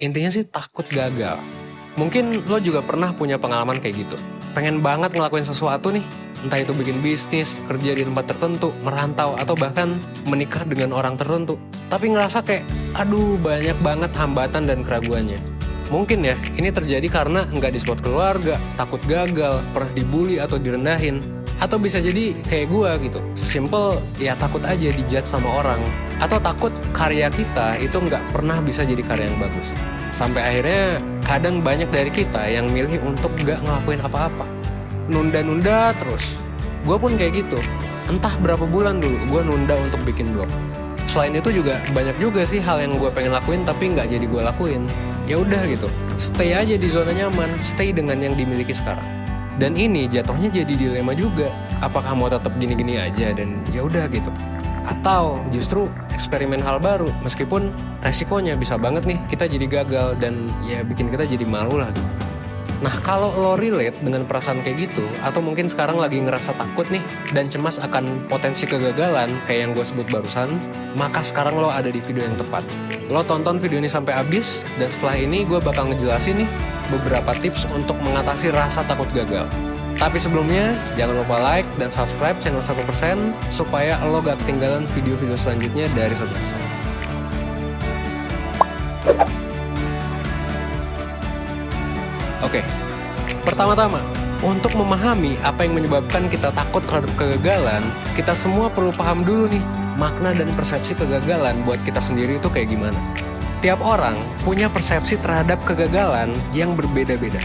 Intinya sih takut gagal. Mungkin lo juga pernah punya pengalaman kayak gitu. Pengen banget ngelakuin sesuatu nih, entah itu bikin bisnis, kerja di tempat tertentu, merantau, atau bahkan menikah dengan orang tertentu. Tapi ngerasa kayak, aduh banyak banget hambatan dan keraguannya. Mungkin ya, ini terjadi karena nggak di-support keluarga, takut gagal, pernah dibully atau direndahin. Atau bisa jadi kayak gue gitu, sesimpel ya takut aja dijudge sama orang. Atau takut karya kita itu nggak pernah bisa jadi karya yang bagus. Sampai akhirnya kadang banyak dari kita yang milih untuk nggak ngelakuin apa-apa. Nunda-nunda terus. Gue pun kayak gitu. Entah berapa bulan dulu gue nunda untuk bikin blog. Selain itu juga banyak juga sih hal yang gue pengen lakuin tapi nggak jadi gue lakuin. Ya udah gitu, stay aja di zona nyaman, stay dengan yang dimiliki sekarang. Dan ini jatuhnya jadi dilema juga. Apakah mau tetap gini-gini aja dan ya udah gitu, atau justru eksperimen hal baru meskipun resikonya bisa banget nih kita jadi gagal dan ya bikin kita jadi malu lah gitu. Nah kalau lo relate dengan perasaan kayak gitu, atau mungkin sekarang lagi ngerasa takut nih dan cemas akan potensi kegagalan kayak yang gue sebut barusan, maka sekarang lo ada di video yang tepat. Lo tonton video ini sampai habis, dan setelah ini gue bakal ngejelasin nih beberapa tips untuk mengatasi rasa takut gagal. Tapi sebelumnya, jangan lupa like dan subscribe channel 1% supaya lo gak ketinggalan video-video selanjutnya dari 1%. Oke, pertama-tama, untuk memahami apa yang menyebabkan kita takut terhadap kegagalan, kita semua perlu paham dulu nih, makna dan persepsi kegagalan buat kita sendiri itu kayak gimana. Tiap orang punya persepsi terhadap kegagalan yang berbeda-beda.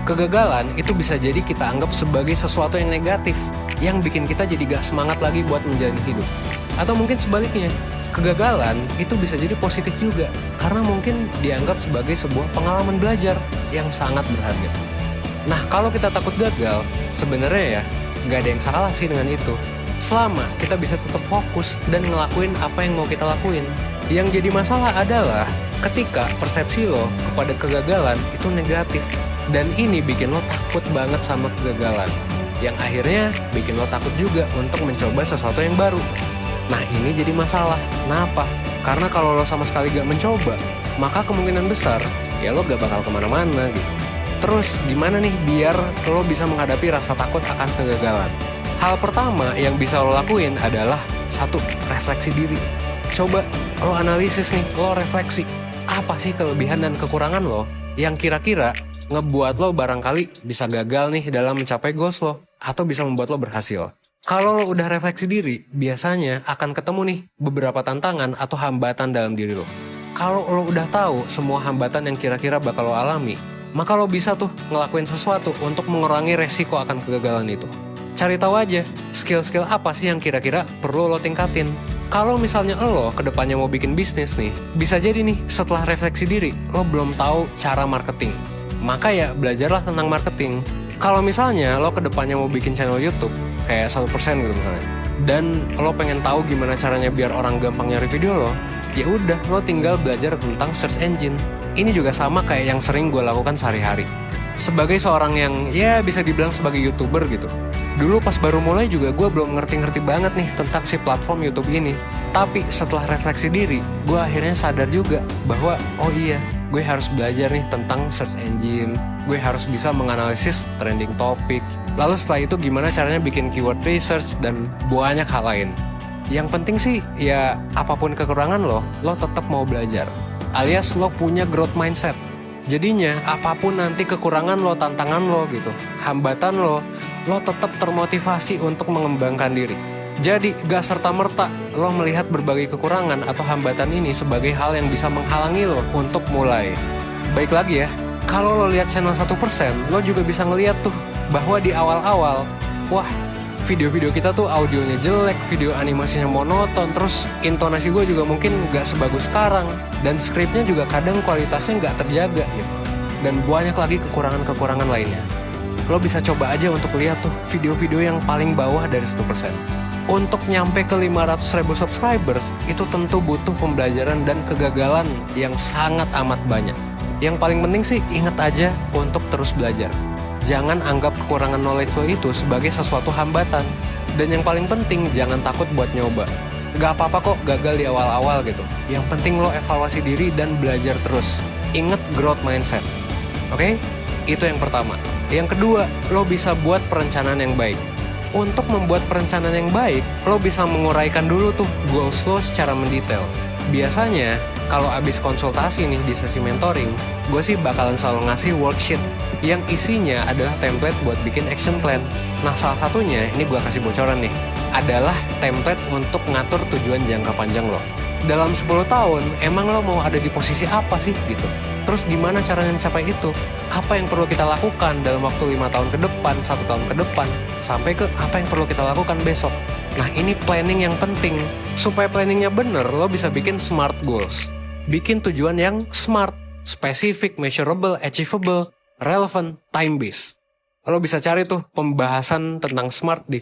Kegagalan itu bisa jadi kita anggap sebagai sesuatu yang negatif, yang bikin kita jadi gak semangat lagi buat menjalani hidup. Atau mungkin sebaliknya, kegagalan itu bisa jadi positif juga, karena mungkin dianggap sebagai sebuah pengalaman belajar yang sangat berharga. Nah, kalau kita takut gagal, sebenarnya ya gak ada yang salah sih dengan itu. Selama kita bisa tetap fokus dan ngelakuin apa yang mau kita lakuin. Yang jadi masalah adalah ketika persepsi lo kepada kegagalan itu negatif. Dan ini bikin lo takut banget sama kegagalan. Yang akhirnya bikin lo takut juga untuk mencoba sesuatu yang baru. Nah ini jadi masalah. Kenapa? Karena kalau lo sama sekali gak mencoba, maka kemungkinan besar ya lo gak bakal kemana-mana gitu. Terus gimana nih biar lo bisa menghadapi rasa takut akan kegagalan? Hal pertama yang bisa lo lakuin adalah satu, refleksi diri. Coba lo analisis nih, lo refleksi. Apa sih kelebihan dan kekurangan lo yang kira-kira ngebuat lo barangkali bisa gagal nih dalam mencapai goals lo, atau bisa membuat lo berhasil. Kalau lo udah refleksi diri, biasanya akan ketemu nih beberapa tantangan atau hambatan dalam diri lo. Kalau lo udah tahu semua hambatan yang kira-kira bakal lo alami, maka lo bisa tuh ngelakuin sesuatu untuk mengurangi resiko akan kegagalan itu. Cari tahu aja skill-skill apa sih yang kira-kira perlu lo tingkatin. Kalau misalnya lo kedepannya mau bikin bisnis nih, bisa jadi nih setelah refleksi diri, lo belum tahu cara marketing. Maka ya belajarlah tentang marketing. Kalau misalnya lo kedepannya mau bikin channel YouTube kayak 1% gitu misalnya, dan lo pengen tahu gimana caranya biar orang gampang nyari video lo, ya udah lo tinggal belajar tentang search engine. Ini juga sama kayak yang sering gue lakukan sehari-hari. Sebagai seorang yang ya bisa dibilang sebagai YouTuber gitu. Dulu pas baru mulai juga gue belum ngerti-ngerti banget nih tentang si platform YouTube ini. Tapi setelah refleksi diri, gue akhirnya sadar juga bahwa oh iya, gue harus belajar nih tentang search engine. Gue harus bisa menganalisis trending topik. Lalu setelah itu gimana caranya bikin keyword research dan banyak hal lain. Yang penting sih ya apapun kekurangan lo tetap mau belajar. Alias lo punya growth mindset. Jadinya apapun nanti kekurangan lo, tantangan lo gitu, hambatan lo tetap termotivasi untuk mengembangkan diri. Jadi gak serta-merta lo melihat berbagai kekurangan atau hambatan ini sebagai hal yang bisa menghalangi lo untuk mulai. Baik lagi ya, kalau lo lihat channel 1%, lo juga bisa ngeliat tuh bahwa di awal-awal, wah video-video kita tuh audionya jelek, video animasinya monoton, terus intonasi gue juga mungkin gak sebagus sekarang, dan skripnya juga kadang kualitasnya gak terjaga gitu. Dan banyak lagi kekurangan-kekurangan lainnya. Lo bisa coba aja untuk lihat tuh video-video yang paling bawah dari 1%. Untuk nyampe ke 500.000 subscribers, itu tentu butuh pembelajaran dan kegagalan yang sangat amat banyak. Yang paling penting sih ingat aja untuk terus belajar. Jangan anggap kekurangan knowledge lo itu sebagai sesuatu hambatan. Dan yang paling penting jangan takut buat nyoba. Gak apa-apa kok gagal di awal-awal gitu. Yang penting lo evaluasi diri dan belajar terus. inget growth mindset. Oke? Itu yang pertama. Yang kedua, lo bisa buat perencanaan yang baik. Untuk membuat perencanaan yang baik, lo bisa menguraikan dulu tuh goals lo secara mendetail. Biasanya, kalau abis konsultasi nih di sesi mentoring, gue sih bakalan selalu ngasih worksheet yang isinya adalah template buat bikin action plan. Nah, salah satunya, ini gue kasih bocoran nih, adalah template untuk ngatur tujuan jangka panjang lo. Dalam 10 tahun, emang lo mau ada di posisi apa sih gitu? Terus gimana caranya mencapai itu? Apa yang perlu kita lakukan dalam waktu 5 tahun ke depan, 1 tahun ke depan, sampai ke apa yang perlu kita lakukan besok? Nah, ini planning yang penting. Supaya planningnya bener, lo bisa bikin smart goals. Bikin tujuan yang smart, specific, measurable, achievable, relevant, time-based. Lo bisa cari tuh pembahasan tentang SMART di